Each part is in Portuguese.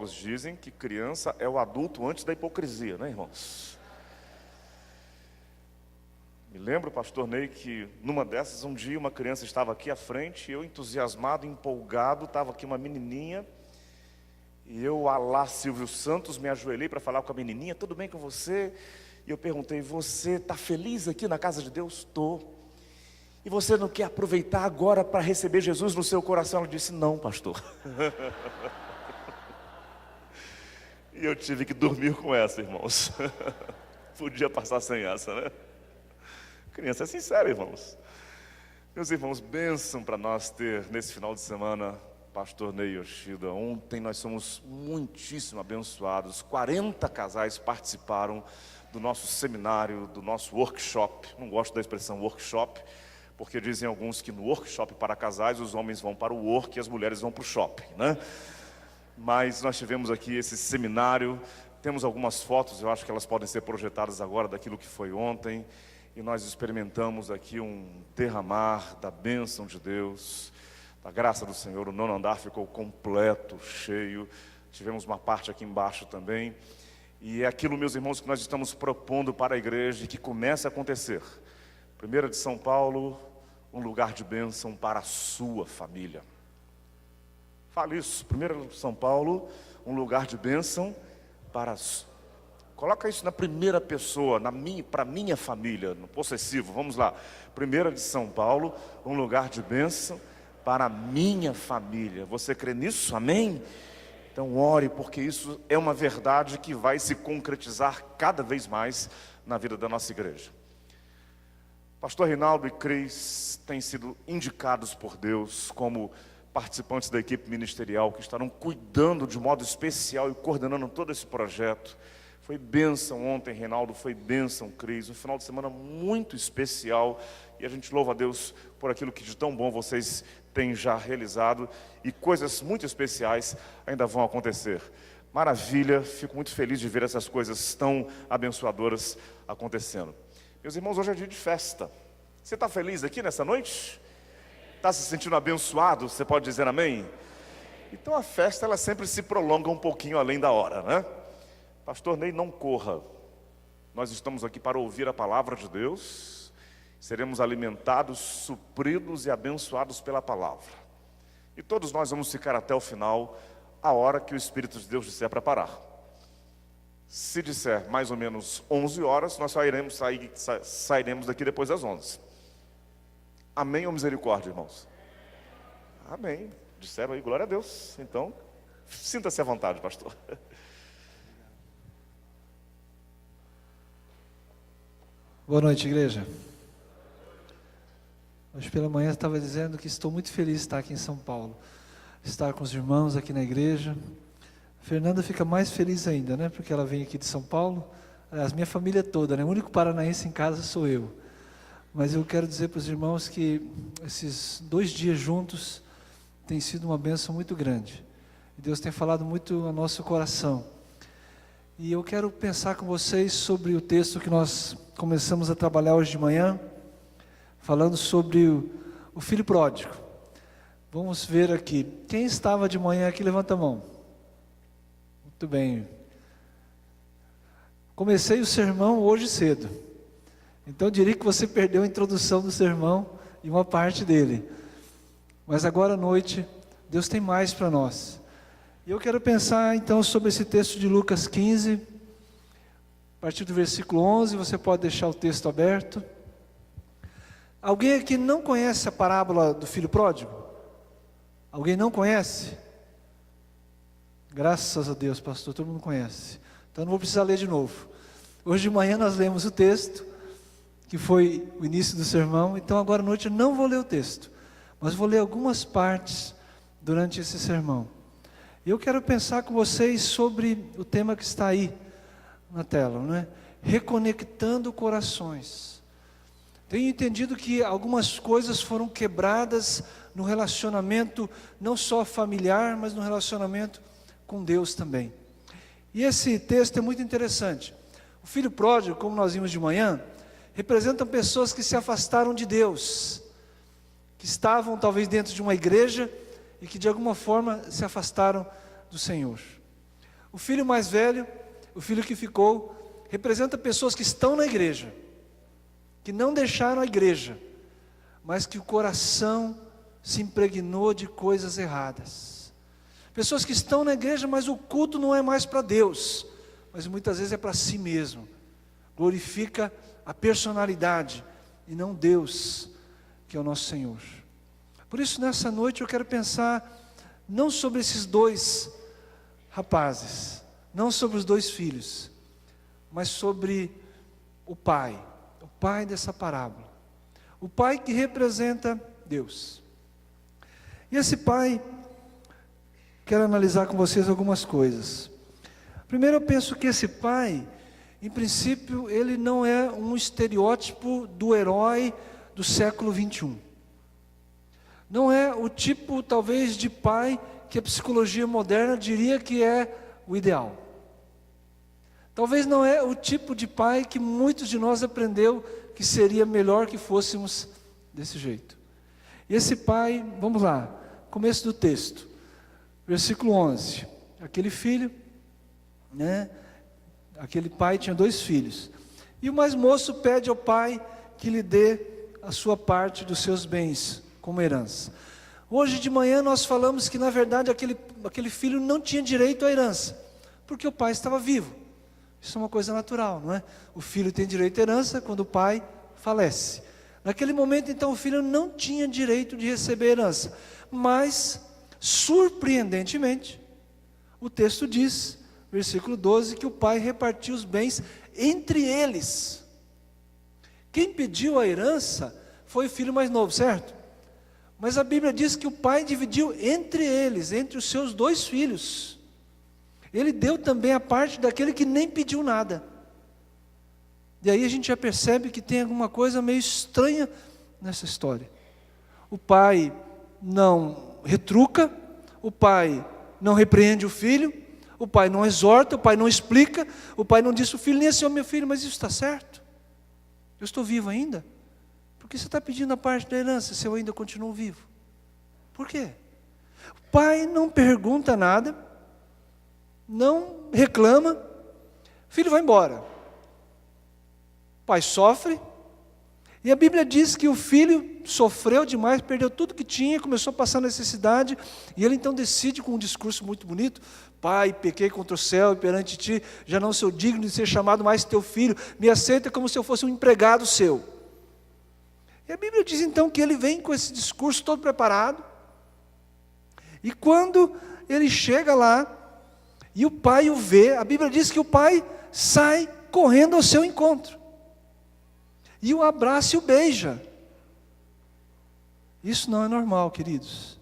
psicólogos dizem que criança é o adulto antes da hipocrisia, né, irmãos? Me lembro, pastor Ney, que numa dessas, um dia uma criança estava aqui à frente, eu entusiasmado, empolgado, estava aqui uma menininha, e eu, alá Silvio Santos, me ajoelhei para falar com a menininha: tudo bem com você? E eu perguntei: você está feliz aqui na casa de Deus? Estou. E você não quer aproveitar agora para receber Jesus no seu coração? Ela disse: não, pastor. E eu tive que dormir com essa, irmãos. Podia passar sem essa, né? Criança é sincera, irmãos. Meus irmãos, bênção para nós ter nesse final de semana pastor Ney Yoshida. Ontem nós somos muitíssimo abençoados. 40 casais participaram do nosso seminário, do nosso workshop. Não gosto da expressão workshop, porque dizem alguns que no workshop para casais os homens vão para o work e as mulheres vão para o shopping, né? Mas nós tivemos aqui esse seminário. Temos algumas fotos, eu acho que elas podem ser projetadas agora daquilo que foi ontem. E nós experimentamos aqui um derramar da bênção de Deus, da graça do Senhor. O nono andar ficou completo, cheio. Tivemos uma parte aqui embaixo também. E é aquilo, meus irmãos, que nós estamos propondo para a igreja e que começa a acontecer. 1ª de São Paulo, um lugar de bênção para a sua família. Fale isso, 1ª de São Paulo, um lugar de bênção para a sua. Coloca isso na primeira pessoa, para minha família, no possessivo. Vamos lá. 1ª de São Paulo, um lugar de bênção para a minha família. Você crê nisso? Amém? Então ore, porque isso é uma verdade que vai se concretizar cada vez mais na vida da nossa igreja. Pastor Reinaldo e Cris têm sido indicados por Deus como participantes da equipe ministerial que estarão cuidando de modo especial e coordenando todo esse projeto. Foi bênção ontem, Reinaldo, foi bênção, Cris, um final de semana muito especial, e a gente louva a Deus por aquilo que de tão bom vocês têm já realizado, e coisas muito especiais ainda vão acontecer. Maravilha, fico muito feliz de ver essas coisas tão abençoadoras acontecendo. Meus irmãos, hoje é dia de festa. Você está feliz aqui nessa noite? Está se sentindo abençoado? Você pode dizer amém? Então a festa, ela sempre se prolonga um pouquinho além da hora, né? Pastor Ney, não corra. Nós estamos aqui para ouvir a palavra de Deus. Seremos alimentados, supridos e abençoados pela palavra. E todos nós vamos ficar até o final, a hora que o Espírito de Deus disser para parar. Se disser mais ou menos 11 horas, nós sairemos daqui depois das 11. Amém ou misericórdia, irmãos? Amém. Disseram aí, glória a Deus. Então, sinta-se à vontade, pastor. Boa noite, igreja. Hoje pela manhã eu estava dizendo que estou muito feliz de estar aqui em São Paulo, estar com os irmãos aqui na igreja. A Fernanda fica mais feliz ainda, né? Porque ela vem aqui de São Paulo. Aliás, minha família toda, né? O único paranaense em casa sou eu. Mas eu quero dizer para os irmãos que esses 2 dias juntos tem sido uma bênção muito grande. E Deus tem falado muito ao nosso coração. E eu quero pensar com vocês sobre o texto que nós começamos a trabalhar hoje de manhã, falando sobre o filho pródigo. Vamos ver aqui. Quem estava de manhã aqui, levanta a mão. Muito bem. Comecei o sermão hoje cedo. Então eu diria que você perdeu a introdução do sermão e uma parte dele. Mas agora à noite, Deus tem mais para nós. E eu quero pensar então sobre esse texto de Lucas 15, a partir do versículo 11, você pode deixar o texto aberto. Alguém aqui não conhece a parábola do filho pródigo? Alguém não conhece? Graças a Deus, pastor, todo mundo conhece. Então não vou precisar ler de novo. Hoje de manhã nós lemos o texto, que foi o início do sermão. Então agora à noite eu não vou ler o texto, mas vou ler algumas partes durante esse sermão. Eu quero pensar com vocês sobre o tema que está aí na tela, não é? Reconectando corações. Tenho entendido que algumas coisas foram quebradas no relacionamento, não só familiar, mas no relacionamento com Deus também. E esse texto é muito interessante. O filho pródigo, como nós vimos de manhã, representa pessoas que se afastaram de Deus, que estavam talvez dentro de uma igreja e que de alguma forma se afastaram do Senhor. O filho mais velho, o filho que ficou, representa pessoas que estão na igreja, que não deixaram a igreja, mas que o coração se impregnou de coisas erradas. Pessoas que estão na igreja, mas o culto não é mais para Deus, mas muitas vezes é para si mesmo. Glorifica a personalidade e não Deus, que é o nosso Senhor. Por isso, nessa noite eu quero pensar não sobre esses dois rapazes, não sobre os dois filhos, mas sobre o pai dessa parábola. O pai que representa Deus. E esse pai, quero analisar com vocês algumas coisas. Primeiro, eu penso que esse pai, em princípio, ele não é um estereótipo do herói do século 21. Não é o tipo, talvez, de pai que a psicologia moderna diria que é o ideal. Talvez não é o tipo de pai que muitos de nós aprendeu que seria melhor que fôssemos desse jeito. E esse pai, vamos lá, começo do texto, versículo 11. Aquele filho, aquele pai tinha 2 filhos. E o mais moço pede ao pai que lhe dê a sua parte dos seus bens como herança. Hoje de manhã nós falamos que na verdade aquele filho não tinha direito à herança, porque o pai estava vivo. Isso é uma coisa natural, não é? O filho tem direito à herança quando o pai falece. Naquele momento então o filho não tinha direito de receber herança, mas surpreendentemente o texto diz, versículo 12, que o pai repartiu os bens entre eles. Quem pediu a herança foi o filho mais novo, certo? Mas a Bíblia diz que o pai dividiu entre eles, entre os seus 2 filhos. Ele deu também a parte daquele que nem pediu nada. E aí a gente já percebe que tem alguma coisa meio estranha nessa história. O pai não retruca, o pai não repreende o filho, o pai não exorta, o pai não explica, o pai não diz ao filho, nem assim, ó meu filho, mas isso está certo? Eu estou vivo ainda? Por que você está pedindo a parte da herança se eu ainda continuo vivo? Por quê? O pai não pergunta nada, não reclama, o filho vai embora. O pai sofre, e a Bíblia diz que o filho sofreu demais, perdeu tudo que tinha, começou a passar necessidade, e ele então decide com um discurso muito bonito: Pai, pequei contra o céu e perante ti, já não sou digno de ser chamado mais teu filho, me aceita como se eu fosse um empregado seu. E a Bíblia diz então que ele vem com esse discurso todo preparado, e quando ele chega lá, e o pai o vê, a Bíblia diz que o pai sai correndo ao seu encontro, e o abraça e o beija. Isso não é normal, queridos.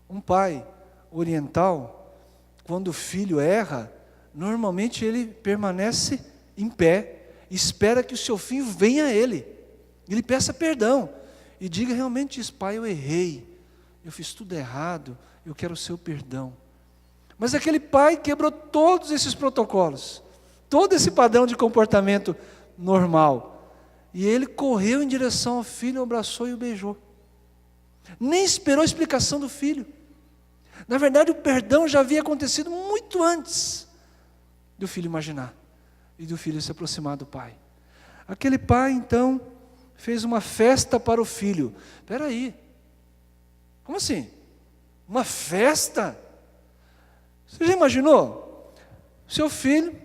Um pai oriental, quando o filho erra, normalmente ele permanece em pé, espera que o seu filho venha a ele, ele peça perdão, e diga realmente isso: pai, eu errei, eu fiz tudo errado, eu quero o seu perdão. Mas aquele pai quebrou todos esses protocolos, todo esse padrão de comportamento normal, e ele correu em direção ao filho, o abraçou e o beijou. Nem esperou a explicação do filho. Na verdade, o perdão já havia acontecido muito antes do filho imaginar e do filho se aproximar do pai. Aquele pai então fez uma festa para o filho. Espera aí, como assim? Uma festa? Você já imaginou? Seu filho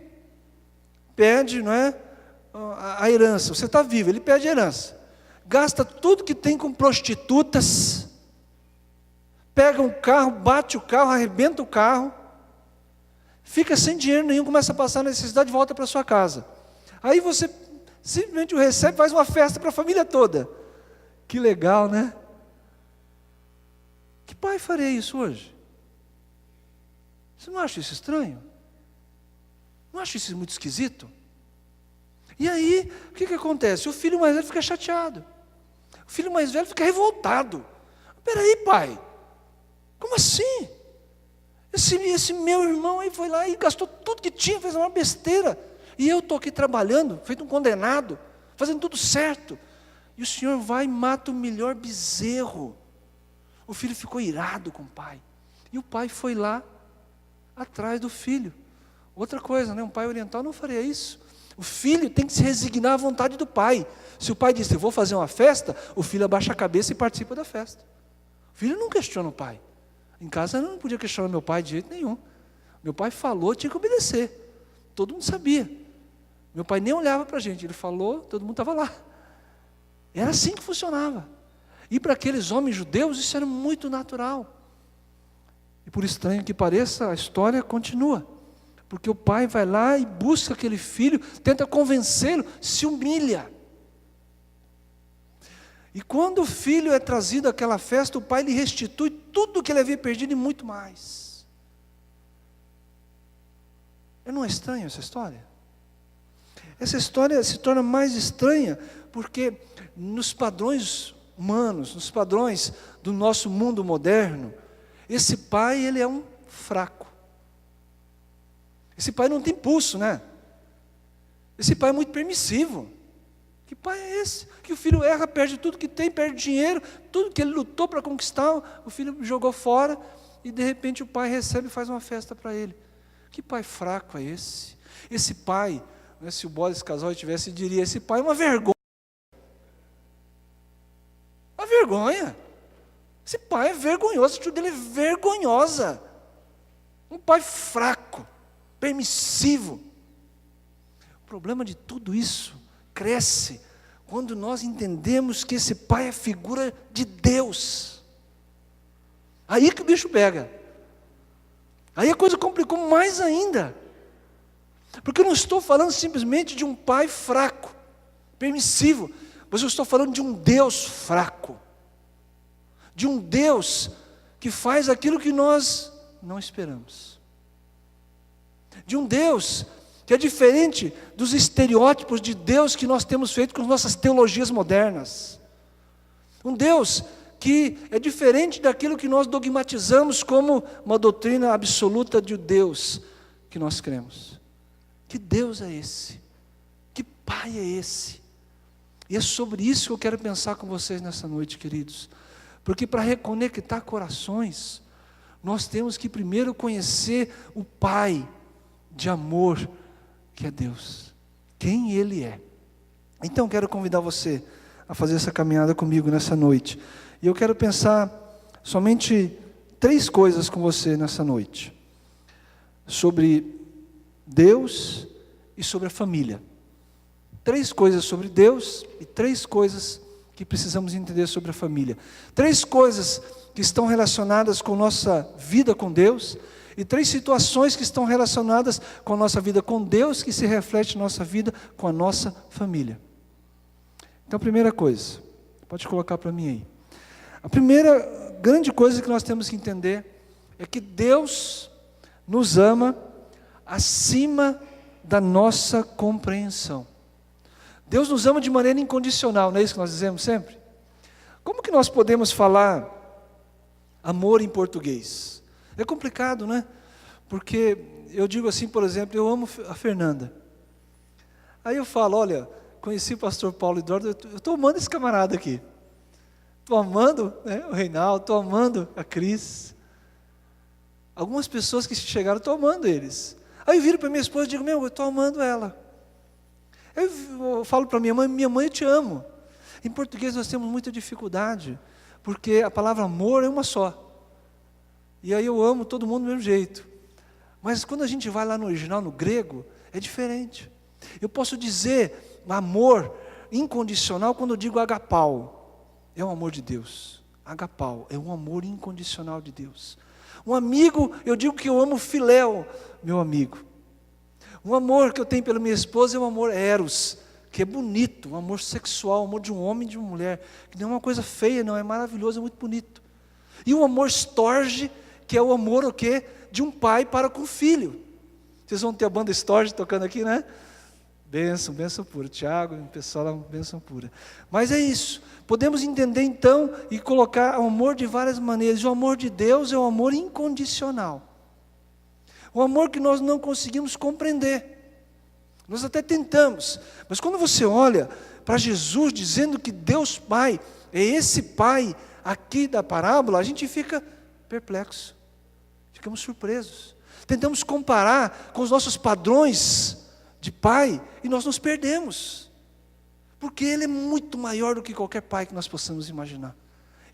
pede, não é, a herança. Você está vivo, ele pede a herança, gasta tudo que tem com prostitutas, pega um carro, bate o carro, arrebenta o carro, fica sem dinheiro nenhum, começa a passar necessidade e volta para sua casa. Aí você simplesmente o recebe, faz uma festa para a família toda. Que legal, né? Que pai faria isso hoje? Você não acha isso estranho? Não acha isso muito esquisito? E aí, o que acontece? O filho mais velho fica chateado, o filho mais velho fica revoltado. Espera aí, pai, como assim? Esse meu irmão aí foi lá e gastou tudo que tinha, fez uma besteira, e eu estou aqui trabalhando, feito um condenado, fazendo tudo certo, e o senhor vai e mata o melhor bezerro. O filho ficou irado com o pai, e o pai foi lá atrás do filho. Outra coisa, né? Um pai oriental não faria isso. O filho tem que se resignar à vontade do pai. Se o pai diz, eu vou fazer uma festa, o filho abaixa a cabeça e participa da festa. O filho não questiona o pai. Em casa eu não podia questionar meu pai de jeito nenhum. Meu pai falou, tinha que obedecer. Todo mundo sabia. Meu pai nem olhava para a gente, ele falou, todo mundo estava lá. Era assim que funcionava. E para aqueles homens judeus isso era muito natural. E por estranho que pareça, a história continua. Porque o pai vai lá e busca aquele filho, tenta convencê-lo, se humilha. E quando o filho é trazido àquela festa, o pai lhe restitui tudo que ele havia perdido e muito mais. Não é estranho essa história? Essa história se torna mais estranha porque nos padrões humanos, nos padrões do nosso mundo moderno, esse pai, ele é um fraco. Esse pai não tem pulso, né? Esse pai é muito permissivo. Que pai é esse? Que o filho erra, perde tudo que tem, perde dinheiro, tudo que ele lutou para conquistar, o filho jogou fora, e de repente o pai recebe e faz uma festa para ele. Que pai fraco é esse? Esse pai, né, se o Boris Casal tivesse, diria, esse pai é uma vergonha. Uma vergonha. Esse pai é vergonhoso, a atitude dele é vergonhosa. Um pai fraco, permissivo. O problema de tudo isso cresce quando nós entendemos que esse pai é figura de Deus. Aí que o bicho pega. Aí a coisa complicou mais ainda. Porque eu não estou falando simplesmente de um pai fraco, permissivo, mas eu estou falando de um Deus fraco. De um Deus que faz aquilo que nós não esperamos. De um Deus que é diferente dos estereótipos de Deus que nós temos feito com as nossas teologias modernas. Um Deus que é diferente daquilo que nós dogmatizamos como uma doutrina absoluta de Deus que nós cremos. Que Deus é esse? Que Pai é esse? E é sobre isso que eu quero pensar com vocês nessa noite, queridos. Porque para reconectar corações, nós temos que primeiro conhecer o Pai de amor, que é Deus, quem Ele é. Então quero convidar você a fazer essa caminhada comigo nessa noite. E eu quero pensar somente 3 coisas com você nessa noite. Sobre Deus e sobre a família. 3 coisas sobre Deus e 3 coisas que precisamos entender sobre a família. 3 coisas que estão relacionadas com nossa vida com Deus e 3 situações que estão relacionadas com a nossa vida com Deus, que se reflete na nossa vida com a nossa família. Então, a primeira coisa, pode colocar para mim aí. A primeira grande coisa que nós temos que entender é que Deus nos ama acima da nossa compreensão. Deus nos ama de maneira incondicional, não é isso que nós dizemos sempre? Como que nós podemos falar amor em português? É complicado, né? Porque eu digo assim, por exemplo, eu amo a Fernanda. Aí eu falo, olha, conheci o pastor Paulo Eduardo, eu estou amando esse camarada aqui. Estou amando, né, o Reinaldo, estou amando a Cris. Algumas pessoas que chegaram, estou amando eles. Aí eu viro para minha esposa e digo, eu estou amando ela. Eu falo para minha mãe, eu te amo. Em português nós temos muita dificuldade, porque a palavra amor é uma só. E aí eu amo todo mundo do mesmo jeito. Mas quando a gente vai lá no original, no grego, é diferente. Eu posso dizer amor incondicional quando eu digo agapau. É o amor de Deus. Agapau é um amor incondicional de Deus. Um amigo, eu digo que eu amo filéu, meu amigo. Um amor que eu tenho pela minha esposa é um amor eros, que é bonito, um amor sexual, um amor de um homem e de uma mulher, que não é uma coisa feia, não, é maravilhoso, é muito bonito. E o amor storge, que é o amor o quê? De um pai para com o filho. Vocês vão ter a banda Storge tocando aqui, né? Bênção, bênção pura. Tiago, o pessoal lá, bênção pura. Mas é isso. Podemos entender então e colocar o amor de várias maneiras. O amor de Deus é um amor incondicional. Um amor que nós não conseguimos compreender. Nós até tentamos. Mas quando você olha para Jesus dizendo que Deus Pai é esse Pai aqui da parábola, a gente fica perplexo. Ficamos surpresos. Tentamos comparar com os nossos padrões de pai e nós nos perdemos. Porque Ele é muito maior do que qualquer pai que nós possamos imaginar.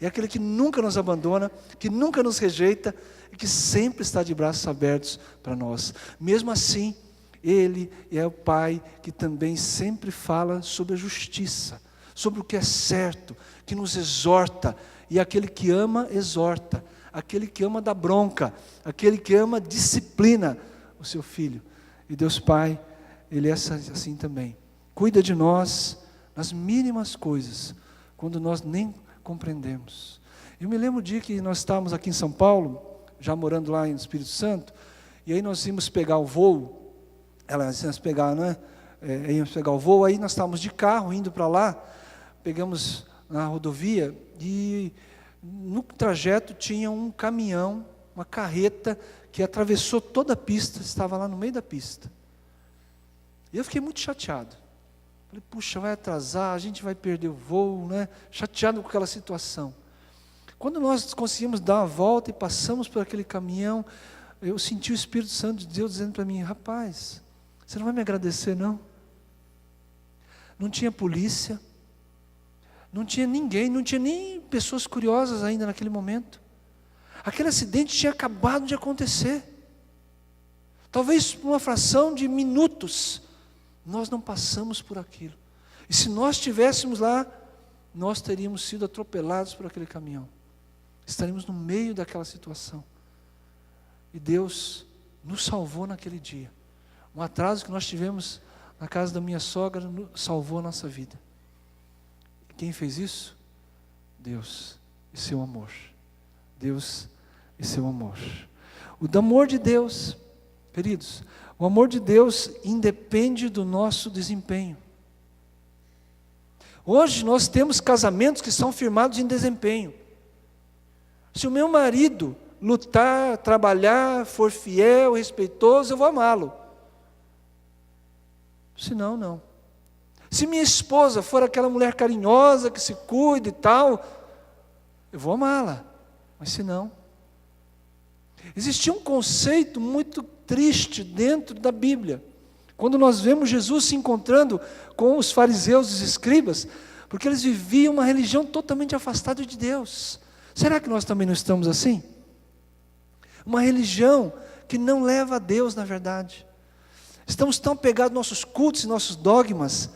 É aquele que nunca nos abandona, que nunca nos rejeita e que sempre está de braços abertos para nós. Mesmo assim, Ele é o Pai que também sempre fala sobre a justiça, sobre o que é certo, que nos exorta. E aquele que ama, exorta. Aquele que ama dá bronca. Aquele que ama disciplina o seu filho. E Deus Pai, Ele é assim também. Cuida de nós nas mínimas coisas, quando nós nem compreendemos. Eu me lembro o dia que nós estávamos aqui em São Paulo, já morando lá em Espírito Santo, e aí nós íamos pegar o voo, íamos pegar o voo, aí nós estávamos de carro indo para lá, pegamos na rodovia, e no trajeto tinha um caminhão, uma carreta, que atravessou toda a pista, estava lá no meio da pista. E eu fiquei muito chateado. Falei, puxa, vai atrasar, a gente vai perder o voo, né? Chateado com aquela situação. Quando nós conseguimos dar uma volta e passamos por aquele caminhão, eu senti o Espírito Santo de Deus dizendo para mim, rapaz, você não vai me agradecer não? Não tinha polícia, não tinha ninguém, não tinha nem pessoas curiosas ainda naquele momento. Aquele acidente tinha acabado de acontecer. Talvez por uma fração de minutos, nós não passamos por aquilo. E se nós estivéssemos lá, nós teríamos sido atropelados por aquele caminhão. Estaríamos no meio daquela situação. E Deus nos salvou naquele dia. Um atraso que nós tivemos na casa da minha sogra salvou a nossa vida. E quem fez isso? Deus e seu amor. Deus e seu amor. O amor de Deus, queridos, o amor de Deus independe do nosso desempenho. Hoje nós temos casamentos que são firmados em desempenho. Se o meu marido lutar, trabalhar, for fiel, respeitoso, eu vou amá-lo. Se não, não. Se minha esposa for aquela mulher carinhosa, que se cuida e tal, eu vou amá-la. Mas se não. Existia um conceito muito triste dentro da Bíblia, quando nós vemos Jesus se encontrando com os fariseus e os escribas, porque eles viviam uma religião totalmente afastada de Deus. Será que nós também não estamos assim? Uma religião que não leva a Deus, na verdade. Estamos tão pegados aos nossos cultos e nossos dogmas,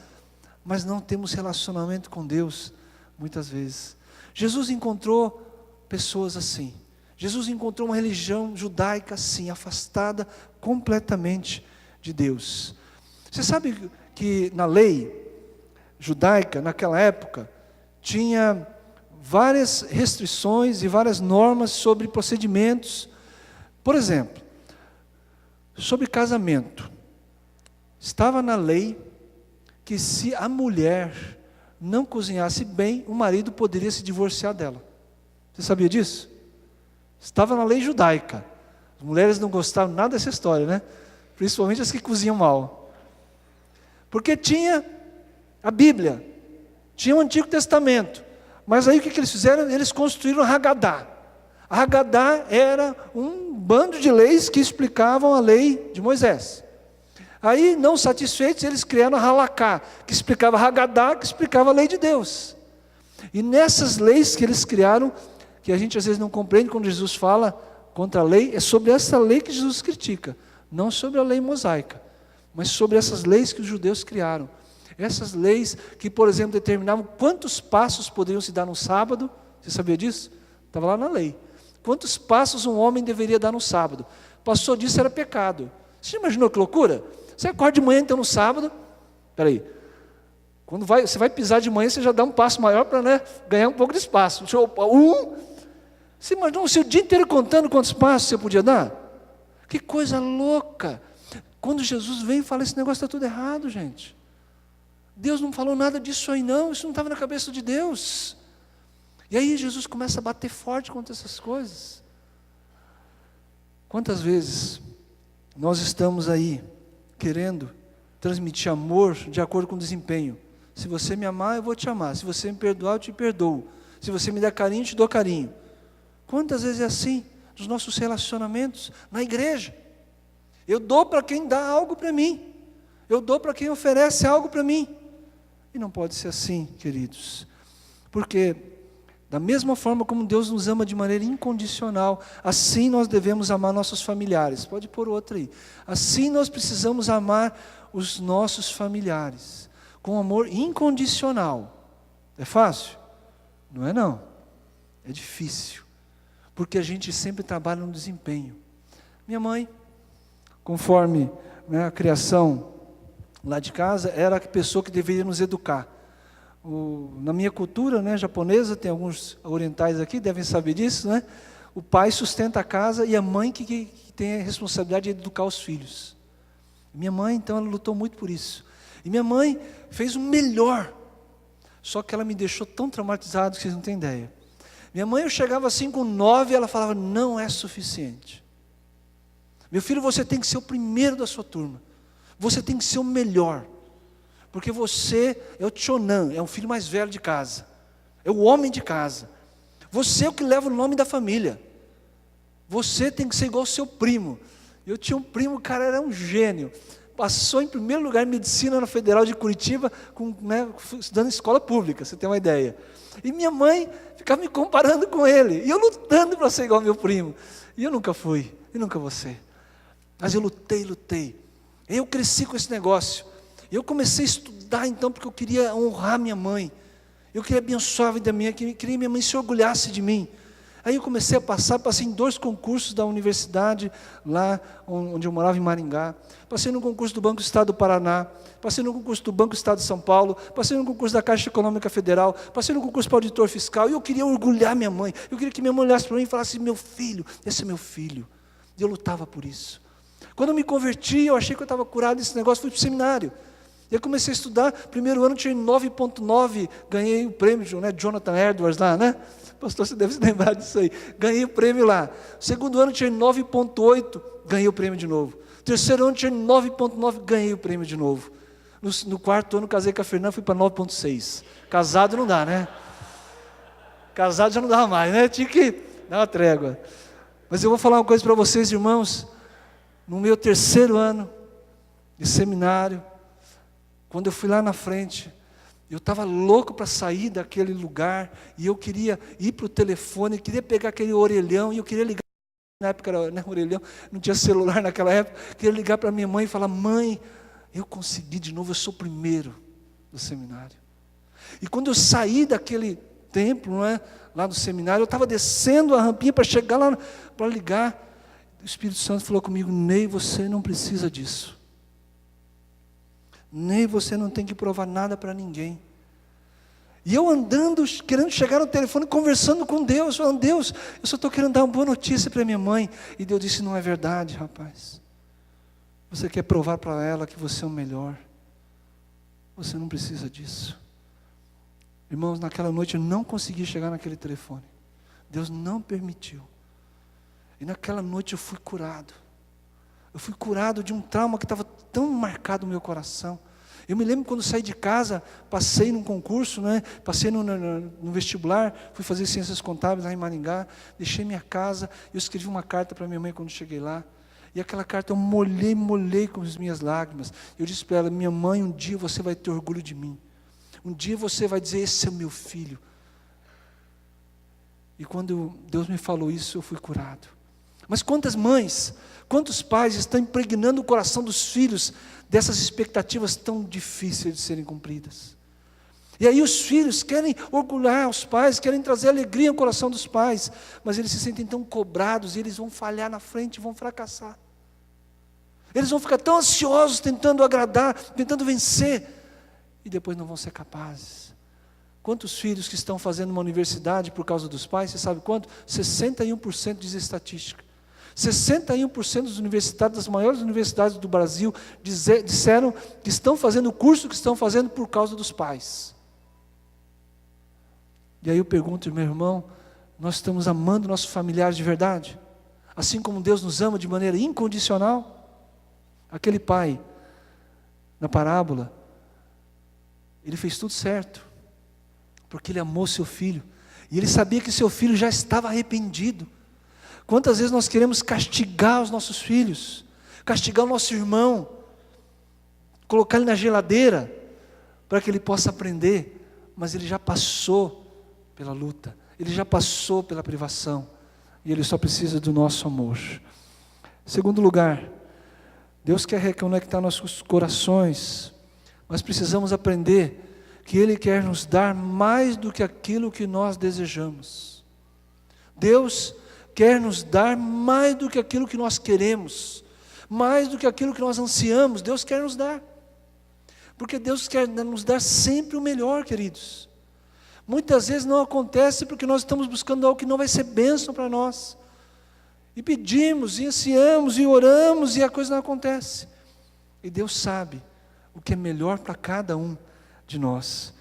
mas não temos relacionamento com Deus, muitas vezes. Jesus encontrou pessoas assim. Jesus encontrou uma religião judaica assim, afastada completamente de Deus. Você sabe que na lei judaica, naquela época, tinha várias restrições e várias normas sobre procedimentos. Por exemplo, sobre casamento. Estava na lei que se a mulher não cozinhasse bem, o marido poderia se divorciar dela. Você sabia disso? Estava na lei judaica. As mulheres não gostavam nada dessa história, né? Principalmente as que cozinham mal. Porque tinha a Bíblia, tinha o Antigo Testamento. Mas aí o que eles fizeram? Eles construíram a Hagadá. A Hagadá era um bando de leis que explicavam a lei de Moisés. Aí, não satisfeitos, eles criaram a Halaká, que explicava a Hagadá, que explicava a lei de Deus. E nessas leis que eles criaram, que a gente às vezes não compreende quando Jesus fala contra a lei, é sobre essa lei que Jesus critica, não sobre a lei mosaica, mas sobre essas leis que os judeus criaram. Essas leis que, por exemplo, determinavam quantos passos poderiam se dar no sábado. Você sabia disso? Estava lá na lei. Quantos passos um homem deveria dar no sábado? Passou disso, era pecado. Você imaginou que loucura? Você acorda de manhã, então no sábado, peraí, quando você vai pisar de manhã, você já dá um passo maior para, né, ganhar um pouco de espaço. Você imaginou o dia inteiro contando quantos passos você podia dar? Que coisa louca. Quando Jesus vem e fala, esse negócio está tudo errado, gente. Deus não falou nada disso aí não, isso não estava na cabeça de Deus. E aí Jesus começa a bater forte contra essas coisas. Quantas vezes nós estamos aí querendo transmitir amor de acordo com o desempenho? Se você me amar, eu vou te amar. Se você me perdoar, eu te perdoo. Se você me der carinho, eu te dou carinho. Quantas vezes é assim nos nossos relacionamentos, na igreja? Eu dou para quem dá algo para mim. Eu dou para quem oferece algo para mim. E não pode ser assim, queridos. Porque, da mesma forma como Deus nos ama de maneira incondicional, assim nós devemos amar nossos familiares. Pode pôr outro aí. Assim nós precisamos amar os nossos familiares, com amor incondicional. É fácil? Não é não. É difícil. Porque a gente sempre trabalha no desempenho. Minha mãe, conforme, né, a criação lá de casa, era a pessoa que deveria nos educar. Na minha cultura, né, japonesa, tem alguns orientais aqui, devem saber disso, né? O pai sustenta a casa e a mãe que tem a responsabilidade de educar os filhos. Minha mãe, então, ela lutou muito por isso. E minha mãe fez o melhor, só que ela me deixou tão traumatizado que vocês não têm ideia. Minha mãe, eu chegava assim com 9, ela falava, não é suficiente. Meu filho, você tem que ser o primeiro da sua turma. Você tem que ser o melhor. Porque você é o chonan, é o filho mais velho de casa. É o homem de casa. Você é o que leva o nome da família. Você tem que ser igual ao seu primo. Eu tinha um primo, o cara era um gênio. Passou em primeiro lugar em medicina na Federal de Curitiba, estudando em escola pública, você tem uma ideia. E minha mãe ficava me comparando com ele. E eu lutando para ser igual ao meu primo. E eu nunca fui, e nunca vou ser. Mas eu lutei. Eu cresci com esse negócio. Eu comecei a estudar então, porque eu queria honrar minha mãe. Eu queria abençoar a vida minha, eu queria que minha mãe se orgulhasse de mim. Aí eu comecei a passei em 2 concursos da universidade, lá onde eu morava, em Maringá. Passei no concurso do Banco do Estado do Paraná, passei no concurso do Banco do Estado de São Paulo, passei no concurso da Caixa Econômica Federal, passei no concurso para auditor fiscal, e eu queria orgulhar minha mãe. Eu queria que minha mãe olhasse para mim e falasse, meu filho, esse é meu filho. E eu lutava por isso. Quando eu me converti, eu achei que eu estava curado desse negócio, fui para o seminário. E eu comecei a estudar, primeiro ano tirei 9,9, ganhei o prêmio, né, Jonathan Edwards lá, né? Pastor, você deve se lembrar disso aí. Ganhei o prêmio lá. Segundo ano tirei 9,8, ganhei o prêmio de novo. Terceiro ano tirei 9,9, ganhei o prêmio de novo. No quarto ano casei com a Fernanda, fui para 9,6. Casado não dá, né? Casado já não dava mais, né? Tinha que dar uma trégua. Mas eu vou falar uma coisa para vocês, irmãos. No meu terceiro ano de seminário, quando eu fui lá na frente, eu estava louco para sair daquele lugar, e eu queria ir para o telefone, queria pegar aquele orelhão, e eu queria ligar, na época era, né, orelhão, não tinha celular naquela época, queria ligar para minha mãe e falar, mãe, eu consegui de novo, eu sou o primeiro do seminário. E quando eu saí daquele templo, não é, lá do seminário, eu estava descendo a rampinha para chegar lá, para ligar, o Espírito Santo falou comigo, Ney, você não precisa disso. Ney, você não tem que provar nada para ninguém. E eu andando, querendo chegar no telefone, conversando com Deus, falando, Deus, eu só estou querendo dar uma boa notícia para minha mãe. E Deus disse, não é verdade, rapaz. Você quer provar para ela que você é o melhor. Você não precisa disso. Irmãos, naquela noite eu não consegui chegar naquele telefone. Deus não permitiu. E naquela noite eu fui curado. Eu fui curado de um trauma que estava tão marcado no meu coração. Eu me lembro quando saí de casa, passei num concurso, né? Passei no vestibular, fui fazer ciências contábeis lá em Maringá, deixei minha casa, eu escrevi uma carta para minha mãe quando cheguei lá. E aquela carta eu molhei com as minhas lágrimas. Eu disse para ela, minha mãe, um dia você vai ter orgulho de mim. Um dia você vai dizer, esse é o meu filho. E quando Deus me falou isso, eu fui curado. Mas quantas mães, quantos pais estão impregnando o coração dos filhos dessas expectativas tão difíceis de serem cumpridas? E aí os filhos querem orgulhar os pais, querem trazer alegria ao coração dos pais, mas eles se sentem tão cobrados, e eles vão falhar na frente, vão fracassar. Eles vão ficar tão ansiosos, tentando agradar, tentando vencer, e depois não vão ser capazes. Quantos filhos que estão fazendo uma universidade por causa dos pais, você sabe quanto? 61% diz a estatística. 61% dos universitários, das maiores universidades do Brasil, disseram que estão fazendo o curso que estão fazendo por causa dos pais. E aí eu pergunto, meu irmão, nós estamos amando nossos familiares de verdade? Assim como Deus nos ama de maneira incondicional? Aquele pai, na parábola, ele fez tudo certo, porque ele amou seu filho, e ele sabia que seu filho já estava arrependido. Quantas vezes nós queremos castigar os nossos filhos? castigar o nosso irmão, colocar ele na geladeira, para que ele possa aprender, mas ele já passou pela luta, ele já passou pela privação, e ele só precisa do nosso amor. Segundo lugar, Deus quer reconectar nossos corações, mas precisamos aprender que Ele quer nos dar mais do que aquilo que nós desejamos. Deus quer nos dar mais do que aquilo que nós queremos, mais do que aquilo que nós ansiamos. Deus quer nos dar, porque Deus quer nos dar sempre o melhor, queridos. Muitas vezes não acontece porque nós estamos buscando algo que não vai ser bênção para nós, e pedimos, e ansiamos, e oramos, e a coisa não acontece. E Deus sabe o que é melhor para cada um de nós.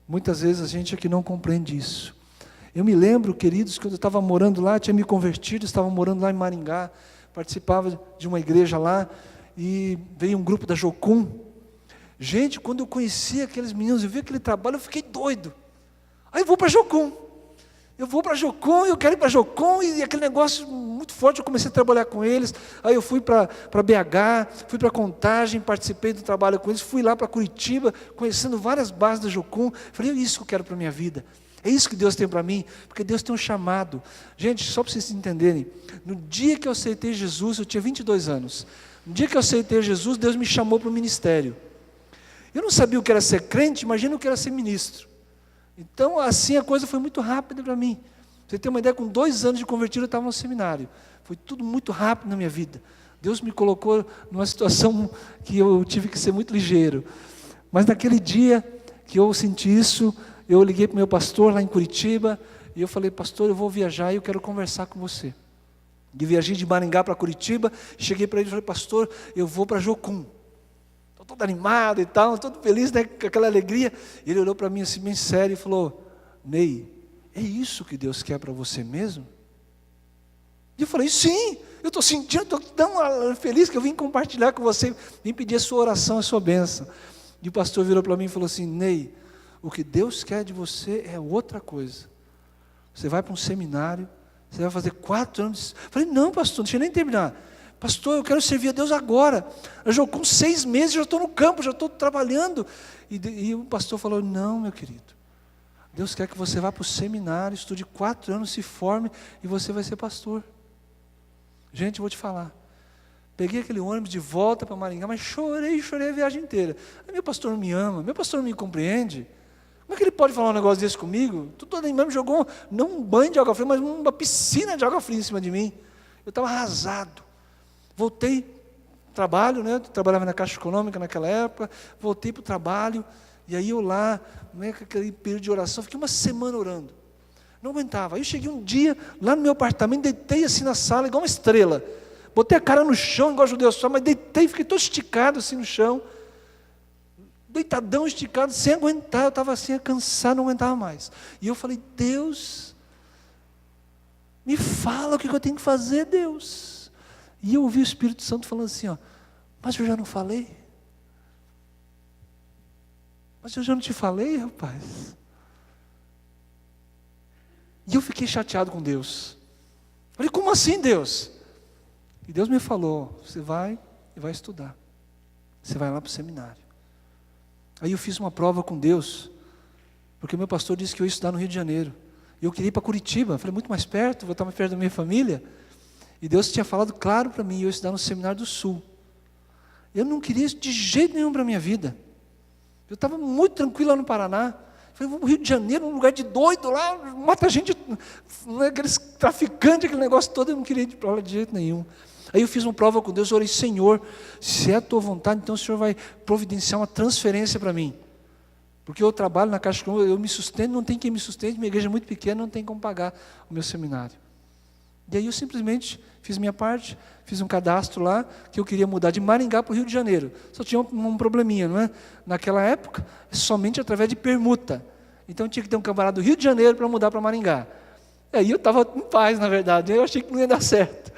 Muitas vezes a gente aqui não compreende isso. Eu me lembro, queridos, quando eu estava morando lá, tinha me convertido, estava morando lá em Maringá, participava de uma igreja lá, e veio um grupo da Jocum. Gente, quando eu conheci aqueles meninos, eu vi aquele trabalho, eu fiquei doido. Aí eu vou para Jocum, eu quero ir para Jocum, e aquele negócio muito forte, eu comecei a trabalhar com eles. Aí eu fui para BH, fui para Contagem, participei do trabalho com eles, fui lá para Curitiba, conhecendo várias bases da Jocum. Falei, é isso que eu quero para a minha vida, é isso que Deus tem para mim, porque Deus tem um chamado. Gente, só para vocês entenderem, no dia que eu aceitei Jesus, eu tinha 22 anos, no dia que eu aceitei Jesus, Deus me chamou para o ministério. Eu não sabia o que era ser crente, imagina o que era ser ministro. Então, assim, a coisa foi muito rápida para mim. Você tem uma ideia, com 2 anos de convertido, eu estava no seminário. Foi tudo muito rápido na minha vida. Deus me colocou numa situação que eu tive que ser muito ligeiro. Mas naquele dia que eu senti isso, eu liguei para o meu pastor lá em Curitiba, e eu falei, pastor, eu vou viajar e eu quero conversar com você. E viajei de Maringá para Curitiba, cheguei para ele e falei, pastor, eu vou para Jocum. Todo animado e tal, todo feliz, né, com aquela alegria. Ele olhou para mim assim, bem sério, e falou, Ney, é isso que Deus quer para você mesmo? E eu falei, sim, eu estou sentindo, estou tão feliz que eu vim compartilhar com você, vim pedir a sua oração, a sua bênção. E o pastor virou para mim e falou assim, Ney, o que Deus quer de você é outra coisa. Você vai para um seminário, você vai fazer 4 anos. Eu falei, não, pastor, não deixa eu nem terminar. Pastor, eu quero servir a Deus agora. Eu já com 6 meses, já estou no campo, já estou trabalhando. E o pastor falou, não, meu querido, Deus quer que você vá para o seminário, estude 4 anos, se forme, e você vai ser pastor. Gente, eu vou te falar. Peguei aquele ônibus de volta para Maringá, mas chorei a viagem inteira. Aí, meu pastor não me ama, meu pastor não me compreende. Como é que ele pode falar um negócio desse comigo? Tudo animado, jogou, não um banho de água fria, mas uma piscina de água fria em cima de mim. Eu estava arrasado. Voltei para o trabalho, né? Eu trabalhava na Caixa Econômica naquela época, voltei para o trabalho, e aí eu lá, né, com aquele período de oração, fiquei uma semana orando. Não aguentava. Aí eu cheguei um dia, lá no meu apartamento, deitei assim na sala, igual uma estrela. Botei a cara no chão, igual judeu só, mas deitei, fiquei todo esticado assim no chão. Deitadão, esticado, sem aguentar. Eu estava assim, cansado, não aguentava mais. E eu falei, Deus, me fala o que eu tenho que fazer, Deus. E eu ouvi o Espírito Santo falando assim, ó, mas eu já não falei? Mas eu já não te falei, rapaz? E eu fiquei chateado com Deus. Falei, como assim, Deus? E Deus me falou, você vai e vai estudar. Você vai lá para o seminário. Aí eu fiz uma prova com Deus, porque o meu pastor disse que eu ia estudar no Rio de Janeiro. E eu queria ir para Curitiba. Falei, muito mais perto, vou estar mais perto da minha família. E Deus tinha falado claro para mim, eu ia estudar no Seminário do Sul. Eu não queria isso de jeito nenhum para a minha vida. Eu estava muito tranquilo lá no Paraná. Falei, vou para o Rio de Janeiro, um lugar de doido lá, mata gente, aqueles traficantes, aquele negócio todo, eu não queria ir para lá de jeito nenhum. Aí eu fiz uma prova com Deus, eu orei, Senhor, se é a tua vontade, então o Senhor vai providenciar uma transferência para mim. Porque eu trabalho na Caixa Econômica, eu me sustento, não tem quem me sustente, minha igreja é muito pequena, não tem como pagar o meu seminário. E aí eu simplesmente fiz minha parte, fiz um cadastro lá, que eu queria mudar de Maringá para o Rio de Janeiro. Só tinha um probleminha, não é? Naquela época, somente através de permuta. Então eu tinha que ter um camarada do Rio de Janeiro para mudar para Maringá. E aí eu estava em paz, na verdade, eu achei que não ia dar certo.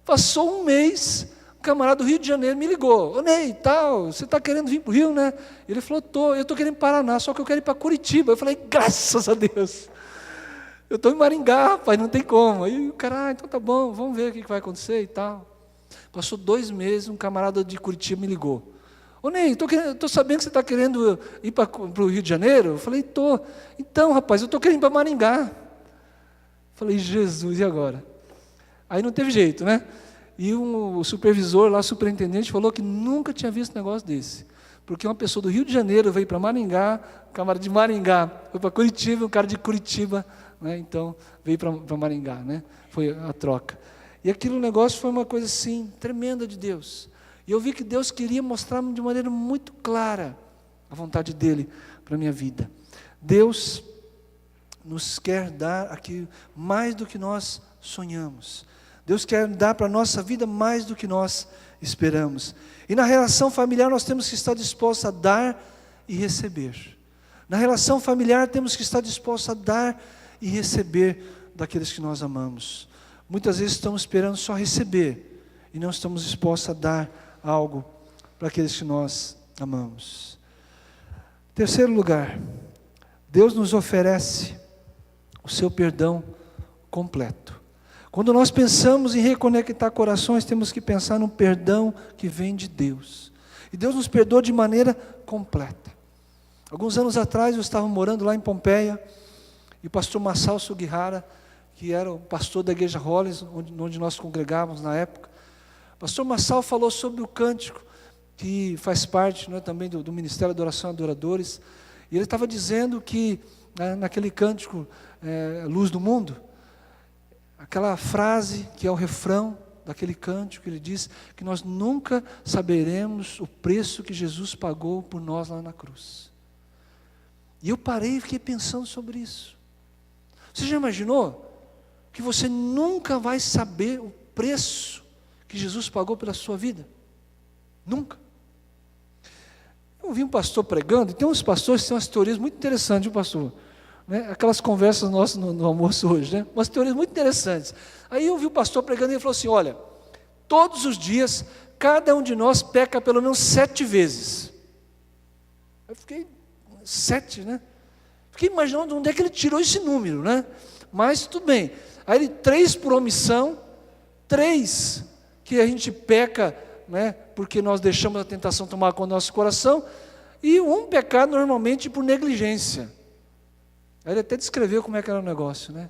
Passou um mês, um camarada do Rio de Janeiro me ligou. Ô Ney, tal, você está querendo vir para o Rio, né? Ele falou, eu estou querendo ir para Paraná, só que eu quero ir para Curitiba. Eu falei, graças a Deus. Eu estou em Maringá, rapaz, não tem como. Aí o cara, então tá bom, vamos ver o que vai acontecer e tal. Passou 2 meses, um camarada de Curitiba me ligou. Ô Ney, estou sabendo que você está querendo ir para o Rio de Janeiro? Eu falei, estou. Então, rapaz, eu estou querendo ir para Maringá. Falei, Jesus, e agora? Aí não teve jeito, né? E o supervisor lá, o superintendente, falou que nunca tinha visto um negócio desse. Porque uma pessoa do Rio de Janeiro veio para Maringá, um camarada de Maringá foi para Curitiba, um cara de Curitiba, né? Então veio para Maringá, né? Foi a troca. E aquele negócio foi uma coisa assim, tremenda de Deus. E eu vi que Deus queria mostrar de maneira muito clara a vontade dEle para a minha vida. Deus nos quer dar aqui mais do que nós sonhamos. Deus quer dar para a nossa vida mais do que nós esperamos. E na relação familiar nós temos que estar dispostos a dar e receber. Na relação familiar temos que estar dispostos a dar e receber daqueles que nós amamos. Muitas vezes estamos esperando só receber e não estamos dispostos a dar algo para aqueles que nós amamos. Terceiro lugar, Deus nos oferece o seu perdão completo. Quando nós pensamos em reconectar corações, temos que pensar no perdão que vem de Deus. E Deus nos perdoa de maneira completa. Alguns anos atrás eu estava morando lá em Pompeia, e o pastor Massal Sugihara, que era o pastor da igreja Rollins, onde nós congregávamos na época, o pastor Massal falou sobre o cântico, que faz parte, né, também do Ministério da Adoração Adoradores, e ele estava dizendo que, naquele cântico, Luz do Mundo, aquela frase que é o refrão daquele cântico, ele diz que nós nunca saberemos o preço que Jesus pagou por nós lá na cruz. E eu parei e fiquei pensando sobre isso. Você já imaginou que você nunca vai saber o preço que Jesus pagou pela sua vida? Nunca. Eu ouvi um pastor pregando, e tem uns pastores que têm umas teorias muito interessantes, viu, pastor? Né? Aquelas conversas nossas no almoço hoje, né? Umas teorias muito interessantes. Aí eu ouvi o pastor pregando e ele falou assim, olha, todos os dias, cada um de nós peca pelo menos 7 vezes. Eu fiquei, 7, né? Fiquei imaginando onde é que ele tirou esse número, né? Mas tudo bem. Aí ele, 3 por omissão, 3 que a gente peca, né? Porque nós deixamos a tentação tomar conta do nosso coração, e 1 pecado normalmente por negligência. Aí ele até descreveu como é que era o negócio, né?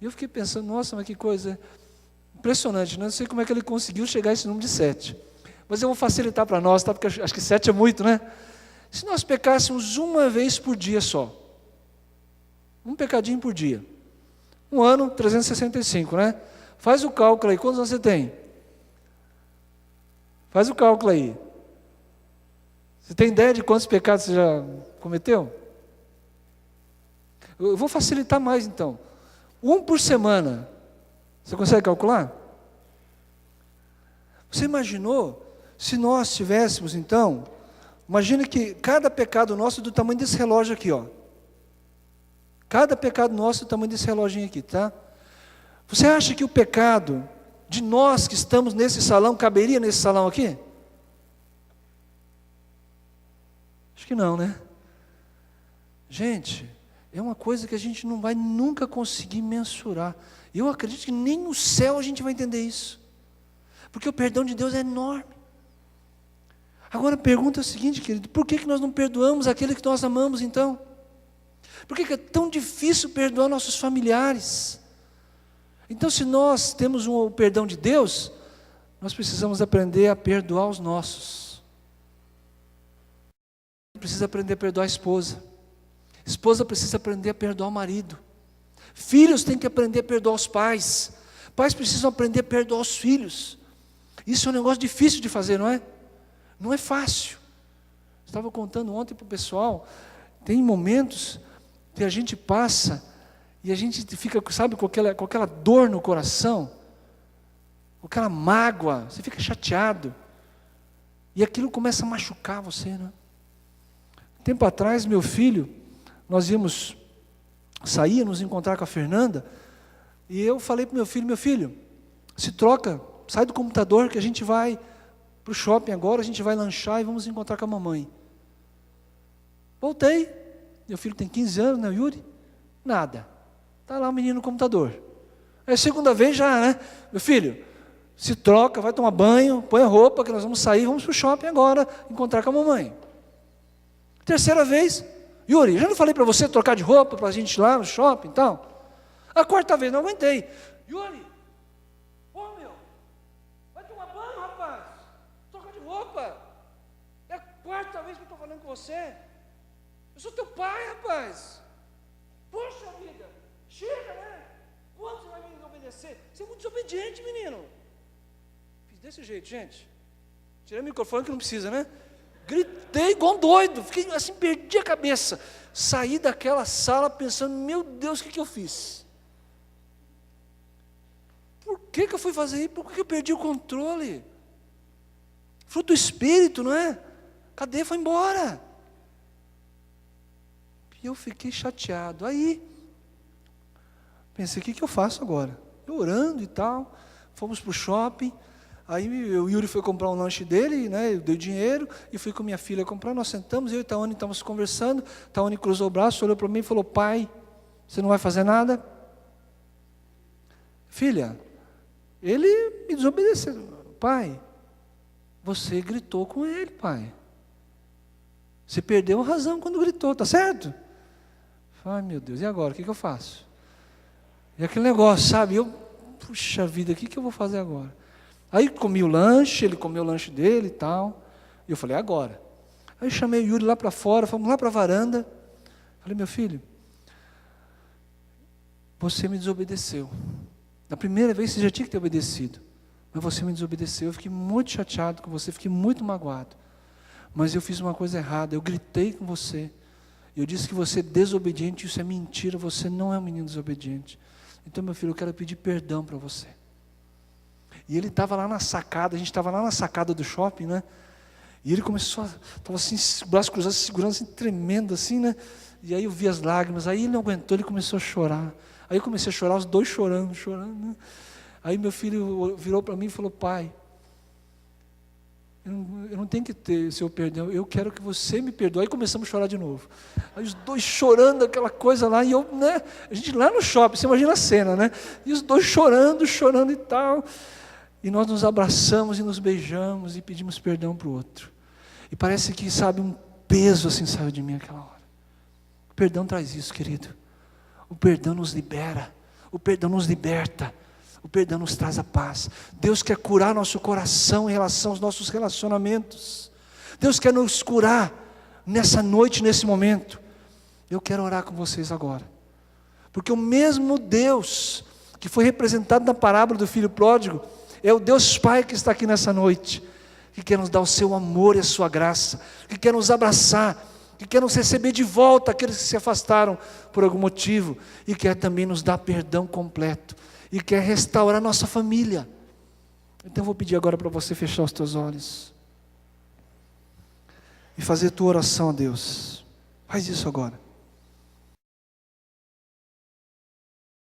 E eu fiquei pensando, nossa, mas que coisa impressionante, né? Não sei como é que ele conseguiu chegar a esse número de 7. Mas eu vou facilitar para nós, tá? Porque acho que 7 é muito, né? Se nós pecássemos 1 vez por dia só, 1 pecadinho por dia, 1 ano, 365, né? Faz o cálculo aí, quantos anos você tem? Faz o cálculo aí. Você tem ideia de quantos pecados você já cometeu? Eu vou facilitar mais então. 1 por semana. Você consegue calcular? Você imaginou se nós tivéssemos então, imagine que cada pecado nosso é do tamanho desse relógio aqui, ó. Cada pecado nosso é do tamanho desse reloginho aqui, tá? Você acha que o pecado de nós que estamos nesse salão caberia nesse salão aqui? Acho que não, né? Gente, é uma coisa que a gente não vai nunca conseguir mensurar. Eu acredito que nem no céu a gente vai entender isso. Porque o perdão de Deus é enorme. Agora a pergunta é a seguinte, querido, por que nós não perdoamos aquele que nós amamos então? Por que é tão difícil perdoar nossos familiares? Então se nós temos o perdão de Deus, nós precisamos aprender a perdoar os nossos. Precisa aprender a perdoar a esposa. Esposa precisa aprender a perdoar o marido. Filhos têm que aprender a perdoar os pais. Pais precisam aprender a perdoar os filhos. Isso é um negócio difícil de fazer, não é? Não é fácil. Estava contando ontem para o pessoal, tem momentos que a gente passa e a gente fica, sabe, com aquela dor no coração, com aquela mágoa, você fica chateado. E aquilo começa a machucar você, né? Tempo atrás, meu filho, nós íamos sair, nos encontrar com a Fernanda, e eu falei para meu filho, se troca, sai do computador que a gente vai para o shopping agora, a gente vai lanchar e vamos encontrar com a mamãe. Voltei, meu filho tem 15 anos, né, Yuri? Nada, está lá o menino no computador. Aí a segunda vez já, né, meu filho, se troca, vai tomar banho, põe a roupa, que nós vamos sair, vamos para o shopping agora, encontrar com a mamãe. Terceira vez, Yuri, já não falei para você trocar de roupa, para a gente ir lá no shopping e tal? A quarta vez, não aguentei. Yuri, ô meu, vai tomar banho, rapaz, troca de roupa. É a quarta vez que eu estou falando com você. Eu sou teu pai, rapaz. Poxa vida, chega, né? Quando você vai me obedecer? Você é muito desobediente, menino. Fiz desse jeito, gente. Tirei o microfone que não precisa, né? Gritei igual um doido. Fiquei assim, perdi a cabeça. Saí daquela sala pensando, meu Deus, o que eu fiz? Por que eu fui fazer isso? Por que eu perdi o controle? Fruto do Espírito, não é? Cadê? Foi embora. E eu fiquei chateado. Aí, pensei, o que eu faço agora? Eu orando e tal, fomos para o shopping, aí o Yuri foi comprar um lanche dele, né, eu dei dinheiro, e fui com minha filha comprar, nós sentamos, eu e Taone estávamos conversando, Taone cruzou o braço, olhou para mim e falou, pai, você não vai fazer nada? Filha, ele me desobedeceu. Pai, você gritou com ele, pai. Você perdeu a razão quando gritou, tá certo? Ai, meu Deus, e agora? O que eu faço? E aquele negócio, sabe? Puxa vida, o que eu vou fazer agora? Aí comi o lanche, ele comeu o lanche dele e tal. E eu falei, agora. Aí chamei o Yuri lá para fora, fomos lá para a varanda. Falei, meu filho, você me desobedeceu. Na primeira vez você já tinha que ter obedecido. Mas você me desobedeceu. Eu fiquei muito chateado com você, fiquei muito magoado. Mas eu fiz uma coisa errada, eu gritei com você. Eu disse que você é desobediente, isso é mentira, você não é um menino desobediente. Então, meu filho, eu quero pedir perdão para você. E ele estava lá na sacada, a gente estava lá na sacada do shopping, né? E ele começou, estava assim, braço cruzado, segurando assim, tremendo assim, né? E aí eu vi as lágrimas, aí ele não aguentou, ele começou a chorar. Aí eu comecei a chorar, os dois chorando, né? Aí meu filho virou para mim e falou, pai, eu não tenho que ter seu perdão, eu quero que você me perdoe. Aí começamos a chorar de novo. Aí os dois chorando, aquela coisa lá, e eu, né? A gente lá no shopping, você imagina a cena, né? E os dois chorando e tal. E nós nos abraçamos e nos beijamos e pedimos perdão para o outro. E parece que, sabe, um peso assim saiu de mim naquela hora. O perdão traz isso, querido. O perdão nos libera. O perdão nos liberta. O perdão nos traz a paz. Deus quer curar nosso coração em relação aos nossos relacionamentos. Deus quer nos curar nessa noite, nesse momento. Eu quero orar com vocês agora. Porque o mesmo Deus que foi representado na parábola do filho pródigo, é o Deus Pai que está aqui nessa noite, que quer nos dar o seu amor e a sua graça, que quer nos abraçar, que quer nos receber de volta aqueles que se afastaram por algum motivo, e quer também nos dar perdão completo, e quer restaurar nossa família. Então eu vou pedir agora para você fechar os teus olhos, e fazer tua oração a Deus. Faz isso agora.